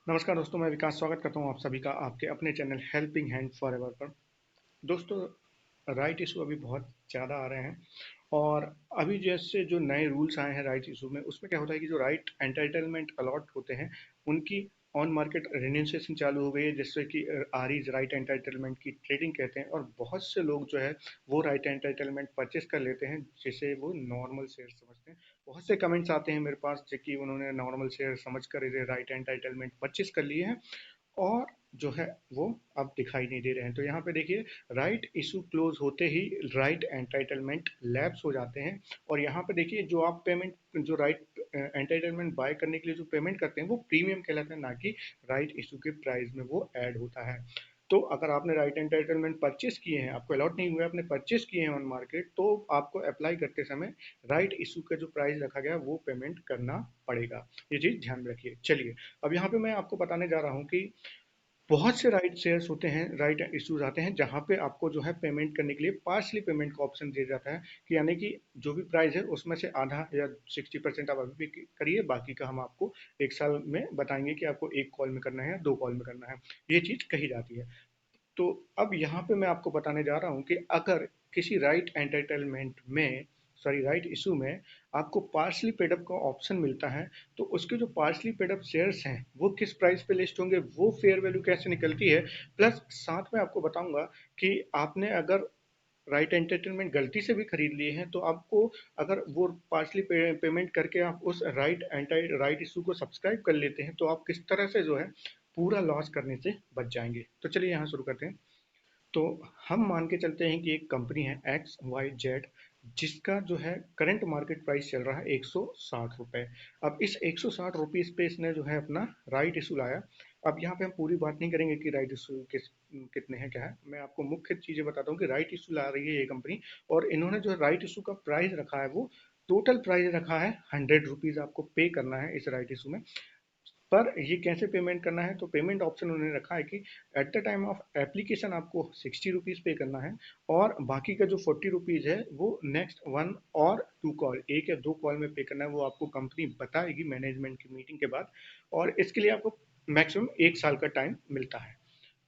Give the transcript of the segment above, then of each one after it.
नमस्कार दोस्तों, मैं विकास स्वागत करता हूं आप सभी का आपके अपने चैनल हेल्पिंग हैंड फॉरएवर पर। दोस्तों, राइट इशू अभी बहुत ज़्यादा आ रहे हैं और अभी जैसे जो नए रूल्स आए हैं राइट इशू में, उसमें क्या होता है कि जो राइट एंटाइटलमेंट अलॉट होते हैं उनकी ऑन मार्केट रिन्यूएशन चालू हो गई है, जिससे कि आरईज राइट एंटाइटलमेंट की ट्रेडिंग कहते हैं और बहुत से लोग जो है वो राइट एंटाइटलमेंट परचेस कर लेते हैं जिसे वो नॉर्मल शेयर समझते हैं। बहुत से कमेंट्स आते हैं मेरे पास जो कि उन्होंने नॉर्मल शेयर समझकर इसे राइट एंटाइटलमेंट परचेस कर लिए हैं और जो है वो अब दिखाई नहीं दे रहे हैं। तो यहाँ पे देखिए, राइट इशू क्लोज होते ही राइट एंटाइटलमेंट लैप्स हो जाते हैं और यहाँ पे देखिए जो आप पेमेंट जो राइट एंटाइटलमेंट बाय करने के लिए जो पेमेंट करते हैं वो प्रीमियम कहलाता है, ना कि राइट इशू के प्राइस में वो ऐड होता है। तो अगर आपने राइट एंटाइटलमेंट परचेस किए हैं, आपको अलॉट नहीं हुआ है, आपने परचेस किए हैं ऑन मार्केट, तो आपको अप्लाई करते समय राइट इशू का जो प्राइस रखा गया है वो पेमेंट करना पड़ेगा। ये चीज़ ध्यान में रखिए। चलिए, अब यहाँ पे मैं आपको बताने जा रहा हूँ कि बहुत से राइट शेयर्स होते हैं, राइट इश्यूज आते हैं जहां पे आपको जो है पेमेंट करने के लिए पार्शली पेमेंट का ऑप्शन दिया जाता है कि यानी कि जो भी प्राइस है उसमें से आधा या 60% आप अभी पे करिए, बाकी का हम आपको एक साल में बताएंगे कि आपको एक कॉल में करना है या दो कॉल में करना है। ये चीज कही जाती है। तो अब यहाँ पे मैं आपको बताने जा रहा हूँ कि अगर किसी राइट एंटाइटलमेंट में, सॉरी राइट इशू में, आपको पार्शली पेड अप का ऑप्शन मिलता है तो उसके जो पार्शली पेड अप शेयर्स हैं वो किस प्राइस पे लिस्ट होंगे, वो फेयर वैल्यू कैसे निकलती है, प्लस साथ में आपको बताऊंगा कि आपने अगर राइट एंटरटेनमेंट गलती से भी खरीद लिए हैं तो आपको, अगर वो पार्शली पेमेंट करके आप उस राइट इशू को सब्सक्राइब कर लेते हैं, तो आप किस तरह से जो है पूरा लॉस करने से बच जाएंगे। तो चलिए यहाँ शुरू करते हैं। तो हम मान के चलते हैं कि एक कंपनी है एक्स वाई जेड, जिसका जो है करंट मार्केट प्राइस चल रहा है 160 रुपए। अब इस 160 रुपीज पे इसने जो है अपना राइट इशू लाया। अब यहाँ पे हम पूरी बात नहीं करेंगे कि राइट इशू कितने हैं क्या है, मैं आपको मुख्य चीजें बताता हूँ कि राइट इशू ला रही है ये कंपनी और इन्होंने जो राइट इशू का प्राइस रखा है वो टोटल प्राइस रखा है 100 रुपीज आपको पे करना है इस राइट इशू में। पर ये कैसे पेमेंट करना है, तो पेमेंट ऑप्शन उन्होंने रखा है कि at the time of application आपको 60 रुपीज़ पे करना है और बाकी का जो 40 रुपीज़ है वो नेक्स्ट वन और टू कॉल, एक या दो कॉल में पे करना है। वो आपको कंपनी बताएगी मैनेजमेंट की मीटिंग के बाद और इसके लिए आपको मैक्सिमम एक साल का टाइम मिलता है।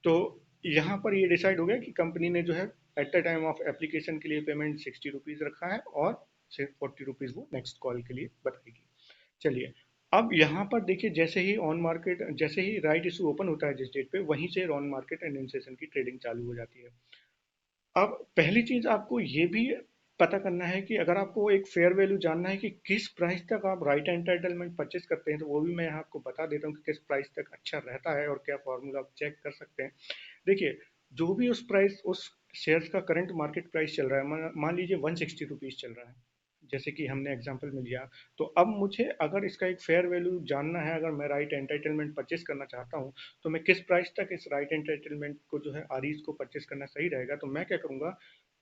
तो यहाँ पर ये डिसाइड हो गया कि कंपनी ने जो है at the time of application के लिए पेमेंट 60 रुपीज़ रखा है और सिर्फ 40 रुपीज़ वो नेक्स्ट कॉल के लिए बताएगी। चलिए, अब यहाँ पर देखिए, जैसे ही ऑन मार्केट, जैसे ही राइट इशू ओपन होता है जिस डेट पे, वहीं से ऑन मार्केट एंड सेशन की ट्रेडिंग चालू हो जाती है। अब पहली चीज आपको ये भी पता करना है कि अगर आपको एक फेयर वैल्यू जानना है कि किस प्राइस तक आप राइट एंटाइटलमेंट परचेस करते हैं, तो वो भी मैं यहाँ आपको बता देता हूँ कि किस प्राइस तक अच्छा रहता है और क्या फॉर्मूला आप चेक कर सकते हैं। देखिए, जो भी उस प्राइस, उस शेयर्स का करंट मार्केट प्राइस चल रहा है, मान लीजिए 160 रुपीज चल रहा है, जैसे कि हमने एग्जांपल में लिया। तो अब मुझे अगर इसका एक फेयर वैल्यू जानना है, अगर मैं राइट एंटाइटलमेंट परचेस करना चाहता हूँ, तो मैं किस प्राइस तक इस राइट एंटाइटलमेंट को जो है आरईज को परचेस करना सही रहेगा, तो मैं क्या करूंगा,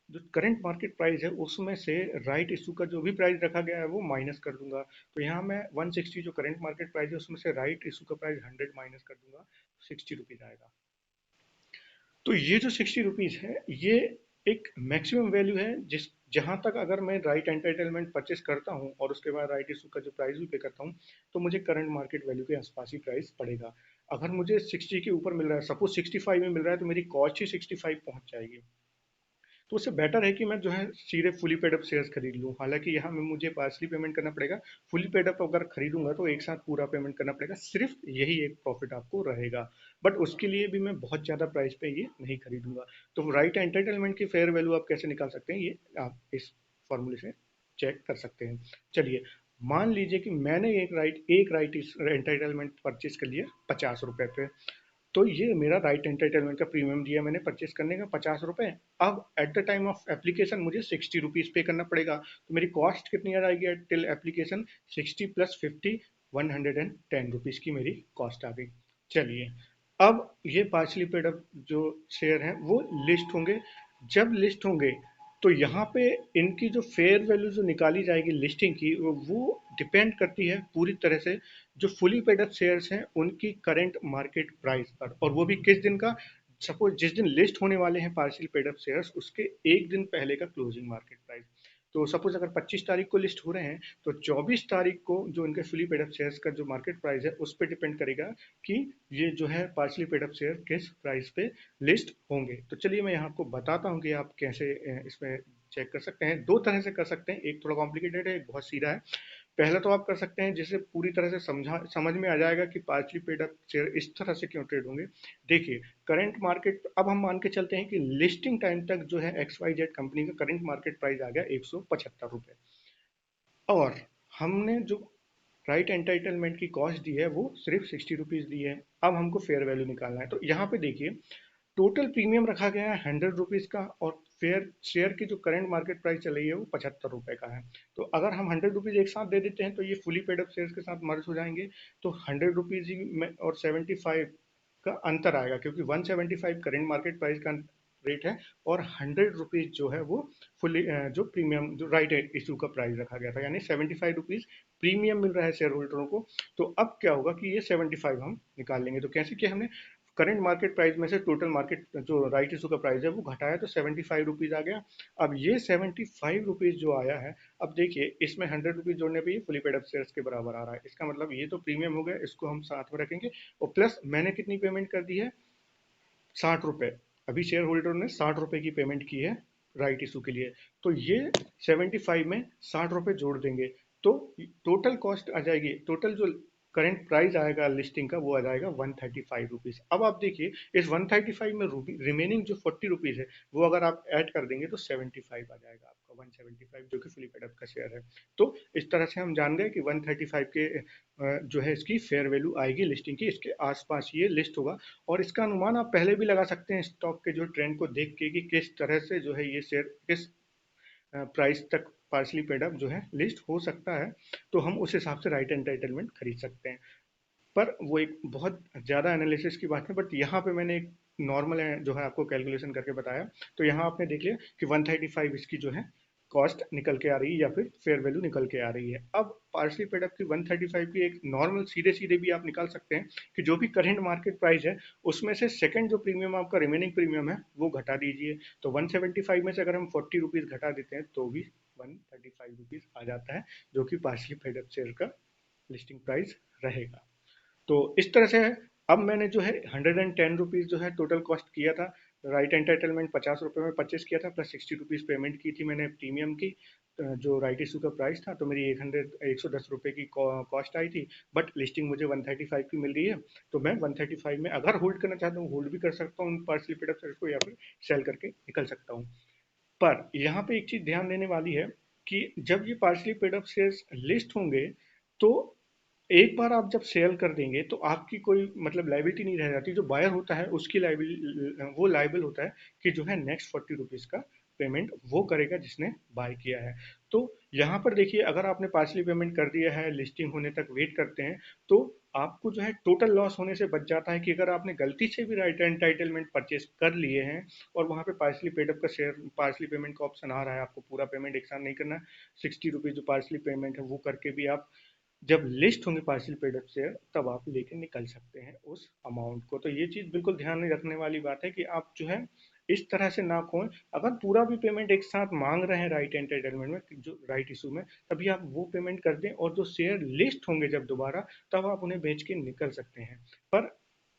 जो करंट मार्केट प्राइस है उसमें से राइट इशू का जो भी प्राइस रखा गया है वो माइनस कर दूंगा। तो यहाँ मैं 160 जो करंट मार्केट प्राइस है उसमें से राइट इशू का प्राइस 100 माइनस कर दूंगा, 60 रुपीज आएगा। तो ये जो 60 रुपीज है ये एक मैक्सिमम वैल्यू है जिस जहां तक अगर मैं राइट एंटाइटलमेंट परचेस करता हूं और उसके बाद राइट इशू का जो प्राइस भी पे करता हूं, तो मुझे करंट मार्केट वैल्यू के आसपास ही प्राइस पड़ेगा। अगर मुझे 60 के ऊपर मिल रहा है, सपोज 65 में मिल रहा है, तो मेरी कॉस्ट ही 65 पहुंच जाएगी। तो उससे बेटर है कि मैं जो है सीधे फुली पेड अप शेयर्स खरीद लूँ। हालांकि यहाँ में मुझे पार्सली पेमेंट करना पड़ेगा, फुली पेड अप अगर खरीदूंगा तो एक साथ पूरा पेमेंट करना पड़ेगा, सिर्फ यही एक प्रॉफिट आपको रहेगा। बट उसके लिए भी मैं बहुत ज़्यादा प्राइस पे ये नहीं खरीदूंगा। तो राइट एंटाइटलमेंट की फेयर वैल्यू आप कैसे निकाल सकते हैं, ये आप इस फॉर्मूले से चेक कर सकते हैं। चलिए, मान लीजिए कि मैंने एक राइट एंटाइटलमेंट परचेज कर लिया 50 रुपए पे। तो ये मेरा राइट एंटरटेनमेंट का प्रीमियम दिया मैंने परचेस करने का 50 रुपए। अब at the time of application मुझे 60 रुपीज पे करना पड़ेगा, तो मेरी कॉस्ट कितनी आ जाएगी टिल एप्लीकेशन, 60 + 50, 110 रुपीज की मेरी कॉस्ट आ गई। चलिए, अब ये पार्शली पेड अप जो शेयर हैं वो लिस्ट होंगे। जब लिस्ट होंगे तो यहाँ पे इनकी जो फेयर वैल्यू जो निकाली जाएगी लिस्टिंग की, वो डिपेंड करती है पूरी तरह से जो फुली पेड अप शेयर्स हैं उनकी करंट मार्केट प्राइस पर, और वो भी किस दिन का, सपोज जिस दिन लिस्ट होने वाले हैं पार्शियल पेड अप शेयर्स उसके एक दिन पहले का क्लोजिंग मार्केट प्राइस। तो सपोज अगर 25 तारीख को लिस्ट हो रहे हैं तो 24 तारीख को जो इनके फुली पेड अप शेयर्स का जो मार्केट प्राइस है उस पर डिपेंड करेगा कि ये जो है पार्शली पेड अप शेयर किस प्राइस पे लिस्ट होंगे। तो चलिए मैं यहाँ आपको बताता हूँ कि आप कैसे इसमें चेक कर सकते हैं। दो तरह से कर सकते हैं, एक थोड़ा कॉम्प्लिकेटेड है, एक बहुत सीधा है। पहला तो आप कर सकते हैं जिससे पूरी तरह से समझ में आ जाएगा कि पार्शली पेड अप शेयर इस तरह से क्यों ट्रेड होंगे। देखिए, करंट मार्केट, अब हम मान के चलते हैं कि लिस्टिंग टाइम तक जो है एक्स वाई जेड कंपनी का करंट मार्केट प्राइस आ गया 175 रुपये, और हमने जो राइट एंटाइटलमेंट की कॉस्ट दी है वो सिर्फ 60 रुपीज़ दी है। अब हमको फेयर वैल्यू निकालना है, तो यहाँ पे देखिए टोटल प्रीमियम रखा गया है 100 रुपीज़ का, और फेयर शेयर की जो करंट मार्केट प्राइस चल रही है वो 75 रुपये का है। तो अगर हम 100 रुपीज़ एक साथ दे देते हैं तो ये फुली पेड अप शेयर्स के साथ मर्ज हो जाएंगे, तो 100 रुपीज़ ही में और 75 का अंतर आएगा, क्योंकि 175 करंट मार्केट प्राइस का रेट है, और 100 रुपीज़ जो है वो फुली जो प्रीमियम जो राइट इशू का प्राइस रखा गया था, यानी 75 रुपीज़ प्रीमियम मिल रहा है शेयर होल्डरों को। तो अब क्या होगा कि ये 75 हम निकाल लेंगे। तो कैसे किया हमने, करंट मार्केट प्राइस में से टोटल मार्केट जो राइट इशू का प्राइस है वो घटाया तो 75 रुपीज़ आ गया। अब ये 75 रुपीज़ जो आया है, अब देखिए इसमें 100 रुपीज़ जोड़ने पे ये फुली पेड अप शेयर्स के बराबर आ रहा है। इसका मतलब ये तो प्रीमियम हो गया, इसको हम साथ में रखेंगे, और प्लस मैंने कितनी पेमेंट कर दी है, 60 रुपये। अभी शेयर होल्डर ने 60 रुपये की पेमेंट की है राइट इशू के लिए, तो ये 75 में 60 रुपये जोड़ देंगे तो टोटल कॉस्ट आ जाएगी, टोटल जो करंट प्राइस आएगा लिस्टिंग का वो आ जाएगा 135 रुपीज़। अब आप देखिए इस 135 में रिमेनिंग जो 40 रुपीज़ है वो अगर आप ऐड कर देंगे तो 75 आ जाएगा आपका, 175 जो कि फ्ली पेडअप का शेयर है। तो इस तरह से हम जान गए कि 135 के जो है इसकी फेयर वैल्यू आएगी लिस्टिंग की, इसके आसपास ये लिस्ट होगा। और इसका अनुमान आप पहले भी लगा सकते हैं स्टॉक के जो ट्रेंड को देख के कि किस तरह से जो है ये शेयर किस प्राइस तक पार्सली पेड अप जो है लिस्ट हो सकता है, तो हम उस हिसाब से राइट एंटाइटलमेंट खरीद सकते हैं। पर वो एक बहुत ज़्यादा एनालिसिस की बात है, बट यहाँ पे मैंने एक नॉर्मल जो है आपको कैलकुलेशन करके बताया। तो यहाँ आपने देख लिया कि 135 इसकी जो है कॉस्ट निकल के आ रही है या फिर फेयर वैल्यू निकल के आ रही है। अब पार्सली पेड अप की 135 की एक नॉर्मल सीधे सीधे भी आप निकाल सकते हैं कि जो भी करंट मार्केट प्राइस है उसमें से सेकंड जो प्रीमियम आपका रिमेनिंग प्रीमियम है वो घटा दीजिए। तो 175 में से अगर हम 40 रुपीज़ घटा देते हैं तो भी 135 रुपीज़ आ जाता है, जो कि पार्सली पेड अप शेयर का लिस्टिंग प्राइस रहेगा। तो इस तरह से है। अब मैंने जो है 110 रुपीज़ जो है टोटल कॉस्ट किया था, राइट एंटाइटलमेंट 50 रुपये में परचेस किया था, प्लस 60 रुपीज़ पेमेंट की थी मैंने प्रीमियम की। जो राइट इशू का प्राइस था तो मेरी 110 रुपये की कॉस्ट आई थी, बट लिस्टिंग मुझे 135 की मिल रही है। तो मैं 135 में अगर होल्ड करना चाहता हूँ होल्ड भी कर सकता हूँ पार्सली पेड अप शेयर्स को, या फिर सेल करके निकल सकता हूँ। पर यहाँ पे एक चीज ध्यान देने वाली है कि जब ये partly paid up shares list होंगे तो एक बार आप जब सेल कर देंगे तो आपकी कोई मतलब लाइबिलिटी नहीं रह जाती। जो बायर होता है उसकी लाइबिल वो लाइबल होता है कि जो है नेक्स्ट 40 रुपीज़ का पेमेंट वो करेगा जिसने बाय किया है। तो यहाँ पर देखिए अगर आपने पार्सली पेमेंट कर दिया है, लिस्टिंग होने तक वेट करते हैं, तो आपको जो है टोटल लॉस होने से बच जाता है कि अगर आपने गलती से भी राइट एंटाइटलमेंट परचेज कर लिए हैं और वहाँ पे पार्सली पेड अप का शेयर पार्सली पेमेंट का ऑप्शन आ रहा है, आपको पूरा पेमेंट एक साथ नहीं करना है, 60 रुपीज़ जो पार्सली पेमेंट है वो करके भी आप जब लिस्ट होंगे पार्शियल पेड अप शेयर तब आप लेके निकल सकते हैं उस अमाउंट को। तो ये चीज़ बिल्कुल ध्यान में रखने वाली बात है कि आप जो है इस तरह से ना खोएं। अगर पूरा भी पेमेंट एक साथ मांग रहे हैं राइट एंटाइटलमेंट में जो राइट इशू में, तभी आप वो पेमेंट कर दें, और जो शेयर लिस्ट होंगे जब दोबारा तब आप उन्हें बेच के निकल सकते हैं। पर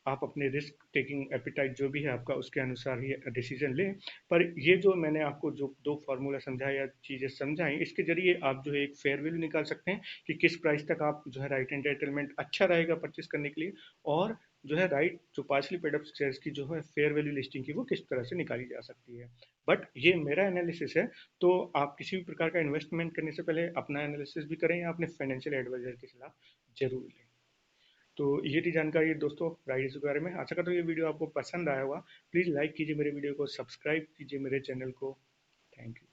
आप अपने रिस्क टेकिंग एपिटाइट जो भी है आपका उसके अनुसार ही डिसीजन लें। पर ये जो मैंने आपको जो दो फार्मूला समझाया या चीज़ें समझाई इसके जरिए आप जो है एक फेयर वैल्यू निकाल सकते हैं कि किस प्राइस तक आप जो है राइट एंटाइटलमेंट अच्छा रहेगा परचेस करने के लिए, और जो है राइट जो पार्शली पेड अप शेयर्स की जो है फेयर वैल्यू लिस्टिंग की वो किस तरह से निकाली जा सकती है। बट ये मेरा एनालिसिस है, तो आप किसी भी प्रकार का इन्वेस्टमेंट करने से पहले अपना एनालिसिस भी करें या अपने फाइनेंशियल एडवाइजर की सलाह जरूर लें। तो ये थी जानकारी दोस्तों राइट इशू के बारे में। आशा करता हूँ ये वीडियो आपको पसंद आया होगा। प्लीज़ लाइक कीजिए मेरे वीडियो को, सब्सक्राइब कीजिए मेरे चैनल को। Thank you.